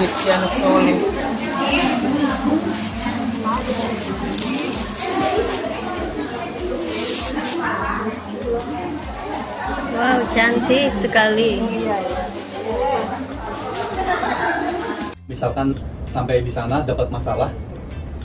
Rezeki anak soleh. Wow, cantik sekali. Misalkan sampai di sana dapat masalah,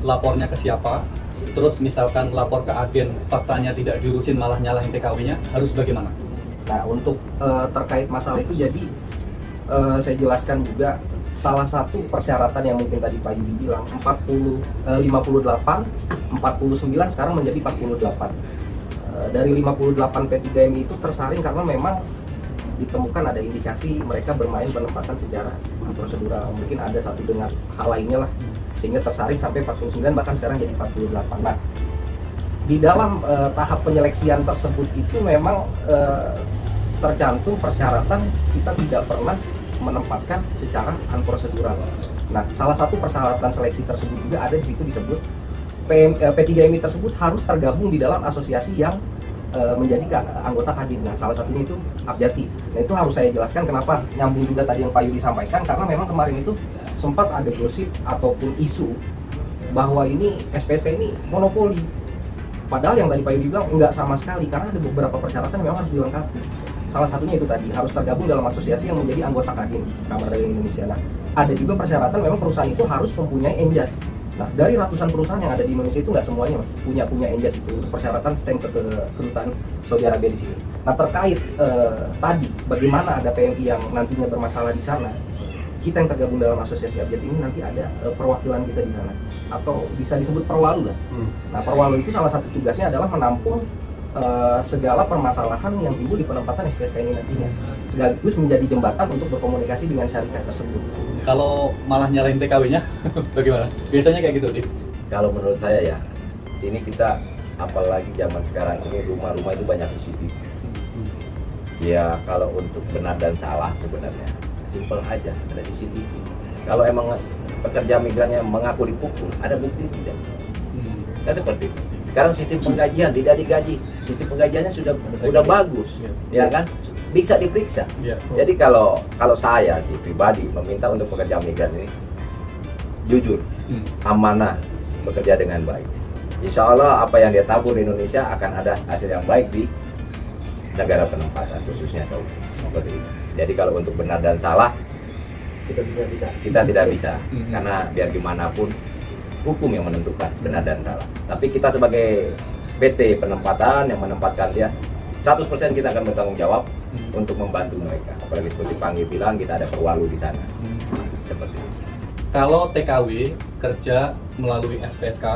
lapornya ke siapa? Terus misalkan lapor ke agen, faktanya tidak diurusin malah nyalahin TKW-nya, harus bagaimana? Nah, untuk terkait masalah itu jadi saya jelaskan juga salah satu persyaratan yang mungkin tadi Pak Yudi bilang 58, 49 sekarang menjadi 48. Dari 58 P3MI itu tersaring karena memang ditemukan ada indikasi mereka bermain penempatan secara prosedural. Mungkin ada satu dengan hal lainnya lah sehingga tersaring sampai 49 bahkan sekarang jadi 48. Nah, di dalam tahap penyeleksian tersebut itu memang tercantum persyaratan kita tidak pernah menempatkan secara unprosedural. Nah, salah satu persyaratan seleksi tersebut juga ada di situ disebut P3MI tersebut harus tergabung di dalam asosiasi yang menjadi anggota Kadin. Nah, salah satunya itu Abjati. Nah, itu harus saya jelaskan kenapa nyambung juga tadi yang Pak Yudi sampaikan, karena memang kemarin itu sempat ada gosip ataupun isu bahwa ini SPSK ini monopoli. Padahal yang tadi Pak Yudi bilang enggak sama sekali, karena ada beberapa persyaratan yang memang harus dilengkapi. Salah satunya itu tadi, harus tergabung dalam asosiasi yang menjadi anggota Kadin, Kamar Dagang Indonesia. Nah, ada juga persyaratan memang perusahaan itu harus mempunyai Enjas. Nah, dari ratusan perusahaan yang ada di Indonesia itu nggak semuanya Mas punya Enjas itu persyaratan stamp ke kedutaan Saudi Arabia di sini. Nah, terkait tadi bagaimana ada PMI yang nantinya bermasalah di sana, kita yang tergabung dalam asosiasi Abjad ini nanti ada perwakilan kita di sana atau bisa disebut perwalu lah. Nah, perwalu itu salah satu tugasnya adalah menampung segala permasalahan yang timbul di penempatan SPSK ini nantinya, sekaligus menjadi jembatan untuk berkomunikasi dengan syarikat tersebut. Kalau malah nyalahin TKW-nya, bagaimana? Biasanya kayak gitu, Dik? Kalau menurut saya ya, ini kita apalagi zaman sekarang ini rumah-rumah itu banyak CCTV. Ya kalau untuk benar dan salah sebenarnya simpel aja, ada CCTV. Kalau emang pekerja migrannya mengaku dipukul, ada bukti tidak? Kan seperti itu. Sekarang sistem penggajian tidak digaji, sistem penggajiannya sudah bagus, ya kan? Bisa diperiksa. Jadi kalau saya sih pribadi meminta untuk pekerja migran ini jujur, amanah, bekerja dengan baik. Insya Allah apa yang dia tabur di Indonesia akan ada hasil yang baik di negara penempatan, khususnya Saudi. Seperti itu. Jadi kalau untuk benar dan salah kita tidak bisa, karena biar gimana pun hukum yang menentukan benar dan salah. Tapi kita sebagai PT penempatan yang menempatkan dia 100% kita akan bertanggung jawab untuk membantu mereka. Apalagi seperti Panggil bilang kita ada perwalu di sana. Seperti itu. Kalau TKW kerja melalui SPSK,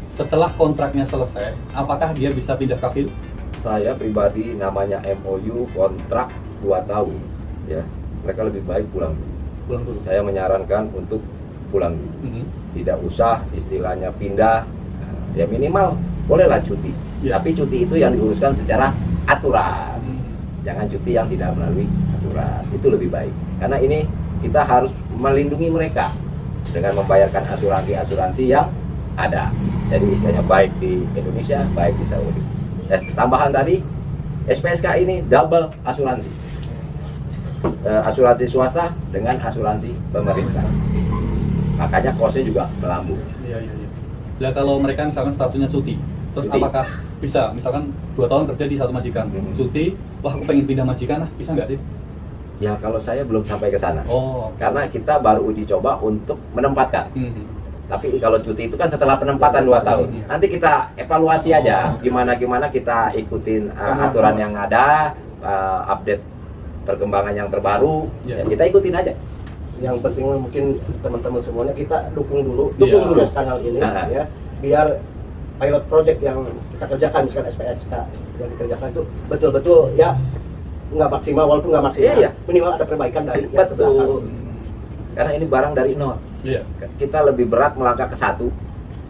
setelah kontraknya selesai, apakah dia bisa pindah kafil? Saya pribadi namanya MOU kontrak 2 tahun, ya mereka lebih baik pulang dulu. Saya menyarankan untuk pulang dulu. Tidak usah istilahnya pindah, ya minimal bolehlah cuti. Tapi cuti itu yang diuruskan secara aturan. Jangan cuti yang tidak melalui aturan. Itu lebih baik. Karena ini kita harus melindungi mereka dengan membayarkan asuransi yang ada. Jadi istilahnya baik di Indonesia, baik di Saudi. Tambahan tadi, SPSK ini double asuransi. Asuransi swasta dengan asuransi pemerintah. Makanya kosnya juga melambung. Nah, kalau mereka misalkan statusnya cuti, terus apakah bisa, misalkan 2 tahun kerja di satu majikan, cuti, wah aku pengen pindah majikan, bisa nggak sih? Ya kalau saya belum sampai ke sana. Oh. Karena kita baru uji coba untuk menempatkan. Tapi kalau cuti itu kan setelah penempatan 2 tahun. Nanti kita evaluasi aja gimana kita ikutin aturan yang ada, update perkembangan yang terbaru, ya kita ikutin aja. Yang penting mungkin teman-teman semuanya kita dukung dulu kanal ini ya, biar pilot project yang kita kerjakan misalkan SPSK yang dikerjakan itu betul-betul ya nggak maksimal, walaupun nggak maksimal minimal ada perbaikan dari betul. Karena ini barang dari nol. Kita lebih berat melangkah ke 1,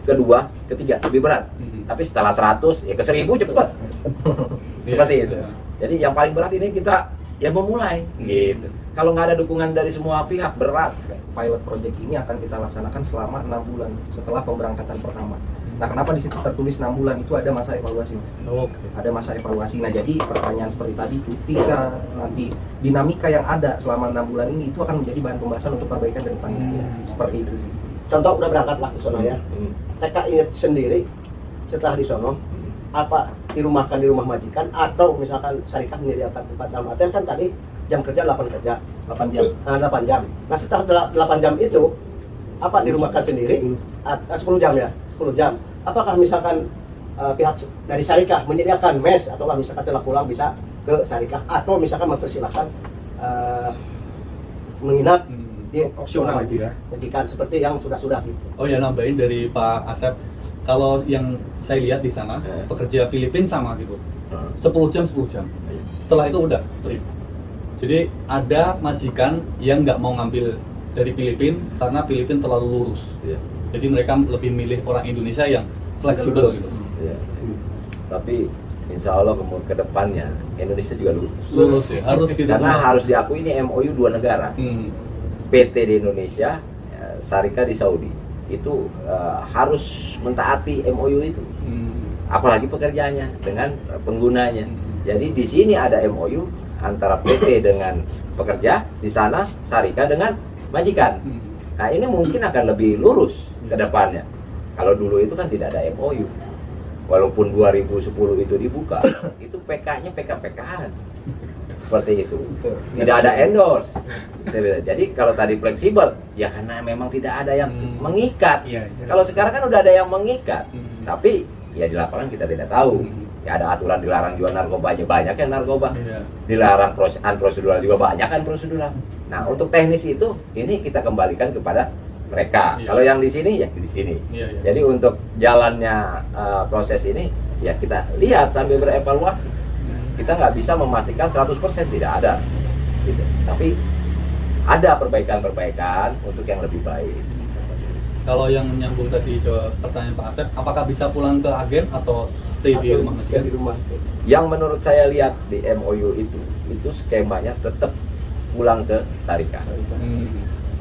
ke 2, ke 3 lebih berat. Tapi setelah 100 ya ke 1000 cepat. Seperti itu. Jadi yang paling berat ini kita ya memulai gitu. kalau nggak ada dukungan dari semua pihak berat sekali. Pilot project ini akan kita laksanakan selama 6 bulan setelah pemberangkatan pertama. Nah, kenapa di situ tertulis 6 bulan? Itu ada masa evaluasi, Mas. Oke. Ada masa evaluasi. Nah, jadi pertanyaan seperti tadi, cuti kah, nanti dinamika yang ada selama 6 bulan ini itu akan menjadi bahan pembahasan untuk perbaikan dari panitia. Seperti itu sih. Contoh udah berangkat lah ke sono ya. TK ingat sendiri setelah di sono apa dirumahkan di rumah majikan atau misalkan syarikat menyediakan tempat. Dalam artian kan tadi jam kerja 8 kerja 8 jam. 8 jam. Nah setelah 8 jam itu apa dirumahkan sendiri 10 jam ya 10 jam. Apakah misalkan pihak dari syarikat menyediakan mes atau misalkan setelah pulang bisa ke syarikat atau misalkan mempersilahkan menginap di Opsional rumah majikan seperti yang sudah gitu. Oh ya, nambahin dari Pak Asep, kalau yang saya lihat di sana pekerja Filipina sama gitu, 10 jam 10 jam. Setelah itu udah free. Jadi ada majikan yang nggak mau ngambil dari Filipina karena Filipina terlalu lurus. Jadi mereka lebih milih orang Indonesia yang fleksibel gitu. Ya. Tapi insya Allah ke depannya Indonesia juga lurus. Lurus ya, harus gitu. Karena harus diakui ini MOU 2 negara. PT di Indonesia, Syarikat di Saudi. Itu harus mentaati MOU itu. Apalagi pekerjaannya dengan penggunanya. Jadi di sini ada MOU antara PT dengan pekerja, di sana Syarikat dengan majikan. Nah, ini mungkin akan lebih lurus ke depannya. Kalau dulu itu kan tidak ada MOU. Walaupun 2010 itu dibuka, itu PK-nya PK-PK-an. Seperti itu. Tidak ada endorse. Jadi kalau tadi fleksibel, ya karena memang tidak ada yang mengikat. Kalau sekarang kan udah ada yang mengikat. Tapi ya di lapangan kita tidak tahu. Ya ada aturan dilarang jual narkoba aja, banyak yang narkoba. Dilarang prosedural juga banyak kan prosedural. Nah, untuk teknis itu ini kita kembalikan kepada mereka. Kalau yang di sini ya di sini. Jadi untuk jalannya proses ini ya kita lihat sambil berevaluasi. Kita nggak bisa memastikan 100% tidak ada, gitu. Tapi ada perbaikan-perbaikan untuk yang lebih baik. Kalau yang menyambung tadi ke pertanyaan Pak Asep, apakah bisa pulang ke agen atau stay di rumah? Di rumah. Yang menurut saya lihat di MOU itu skemanya tetap pulang ke Syarikat.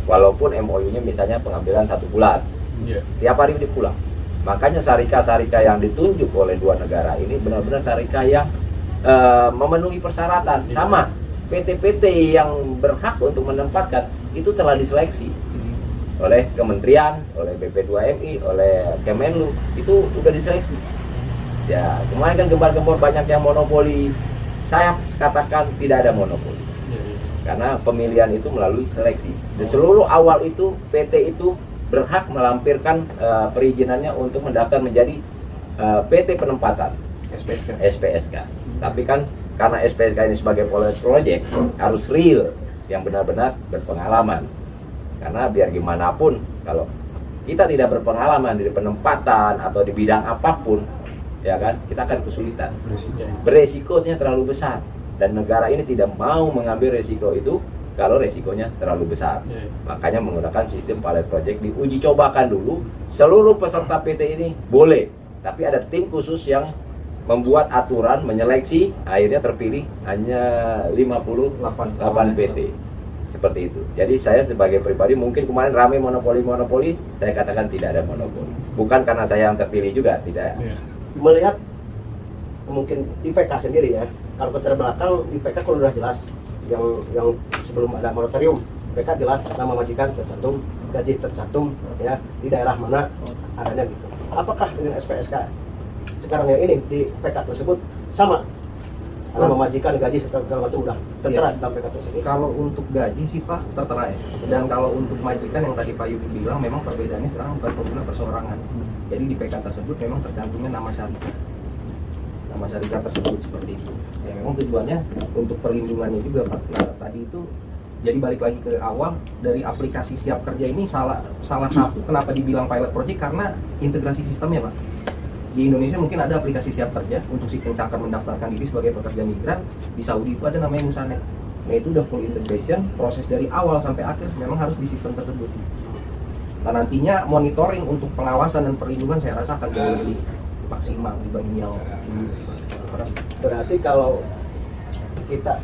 Walaupun MOU-nya misalnya pengambilan 1 bulan, tiap hari dia pulang. Makanya Syarikat yang ditunjuk oleh 2 negara ini benar-benar Syarikat yang memenuhi persyaratan. Sama PT-PT yang berhak untuk menempatkan itu telah diseleksi oleh Kementerian, oleh BP2MI, oleh Kemenlu, itu udah diseleksi. Ya kemarin kan gembar-gembor banyak yang monopoli. Saya katakan tidak ada monopoli. Karena pemilihan itu melalui seleksi. Di seluruh awal itu PT itu berhak melampirkan perizinannya untuk mendaftar menjadi PT penempatan SPSK. Tapi kan karena SPSK ini sebagai pilot project harus real, yang benar-benar berpengalaman. Karena biar gimana pun kalau kita tidak berpengalaman di penempatan atau di bidang apapun, ya kan, kita akan kesulitan. Beresikonya terlalu besar dan negara ini tidak mau mengambil resiko itu kalau resikonya terlalu besar. Makanya menggunakan sistem pilot project, diuji cobakan dulu. Seluruh peserta PT ini boleh, tapi ada tim khusus yang membuat aturan, menyeleksi, akhirnya terpilih hanya 58 PT. Seperti itu. Jadi saya sebagai pribadi mungkin kemarin ramai monopoli, saya katakan tidak ada monopoli. Bukan karena saya yang terpilih juga, tidak. Melihat mungkin IPK sendiri ya, kalau ke belakang IPK kalau udah jelas yang sebelum ada moratorium, IPK jelas nama majikan tercantum, gaji tercantum ya di daerah mana adanya gitu. Apakah dengan SPSK sekarang yang ini di PK tersebut sama nama majikan gaji segala macam udah tertera dalam PK tersebut? Kalau untuk gaji sih Pak tertera ya. Dan kalau untuk majikan yang tadi Pak Yudi bilang memang perbedaannya sekarang bukan pengguna perseorangan. Jadi di PK tersebut memang tercantumnya nama syarikat. Nama syarikat tersebut seperti itu. Ya memang tujuannya untuk perlindungannya juga Pak. Nah tadi itu jadi balik lagi ke awal dari aplikasi Siap Kerja ini salah satu kenapa dibilang pilot project karena integrasi sistemnya Pak. Di Indonesia mungkin ada aplikasi Siap Kerja untuk si pencakar mendaftarkan diri sebagai pekerja migran. Di Saudi itu ada namanya Musanet. Nah itu udah full integration, proses dari awal sampai akhir memang harus di sistem tersebut. Nah nantinya monitoring untuk pengawasan dan perlindungan saya rasa akan jauh lebih maksimal dibanding yang dulu. Berarti kalau kita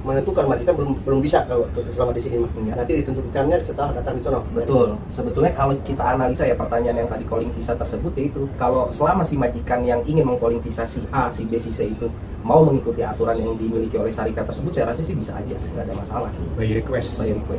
menentukan majikan belum bisa kalau selama di sini. Nanti ditentukannya setelah datang di sono. Betul. Sebetulnya kalau kita analisa ya pertanyaan yang tadi calling visa tersebut itu, kalau selama si majikan yang ingin mengcalling visa si A, si B, si C itu mau mengikuti aturan yang dimiliki oleh syarikat tersebut, saya rasa sih bisa aja, nggak ada masalah. By request. By request.